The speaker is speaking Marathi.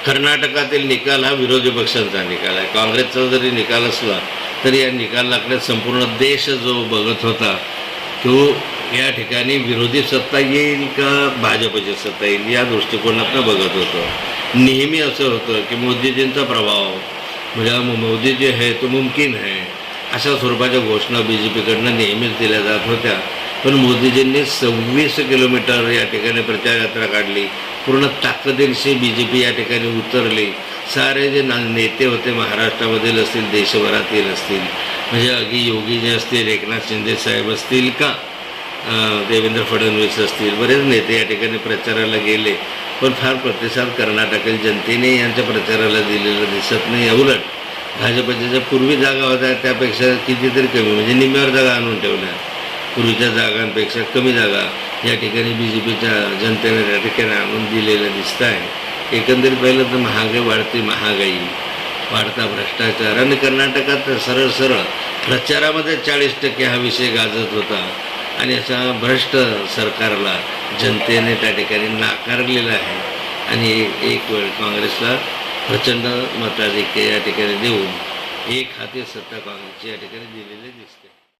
कर्नाटकातील निकाल हा विरोधी पक्षांचा निकाल आहे. काँग्रेसचा जरी निकाल असला तरी या निकालाकडे संपूर्ण देश जो बघत होता तो या ठिकाणी विरोधी सत्ता येईल का भाजपची सत्ता येईल या दृष्टिकोनातून बघत होतो. नेहमी असं होतं की मोदीजींचा प्रभाव म्हणजे मोदी जे आहे तो मुमकिन आहे अशा स्वरूपाच्या घोषणा बी जे पीकडनं नेहमीच दिल्या जात होत्या. पण मोदीजींनी 26 किलोमीटर या ठिकाणी प्रचारयात्रा काढली. पूर्ण ताकदीनिशी बी जे पी या ठिकाणी उतरली. सारे जे नेते होते महाराष्ट्रामधील असतील, देशभरातील असतील, म्हणजे अगदी योगीजी असतील, एकनाथ शिंदे साहेब असतील का देवेंद्र फडणवीस असतील, बरेच नेते या ठिकाणी प्रचाराला गेले. पण फार प्रतिसाद कर्नाटकातील जनतेने यांच्या प्रचाराला दिलेला दिसत नाही. उलट भाजपच्या ज्या पूर्वी जागा होत्या त्यापेक्षा कितीतरी कमी म्हणजे निम्म्यावर जागा आणून ठेवल्या. पूर्वीच्या जागांपेक्षा कमी जागा या ठिकाणी बी जे पीच्या जनतेने त्या ठिकाणी आणून दिलेलं दिसतं आहे. एकंदरीत पाहिलं तर वाढती महागाई, वाढता भ्रष्टाचार आणि कर्नाटकात सरळ सरळ प्रचारामध्ये 40% हा विषय गाजत होता आणि अशा भ्रष्ट सरकारला जनतेने त्या ठिकाणी नाकारलेलं आहे आणि एक वेळ काँग्रेसला प्रचंड मताधिक्य या ठिकाणी देऊन एक हाती सत्ता काँग्रेसची या ठिकाणी दिलेली दिसते.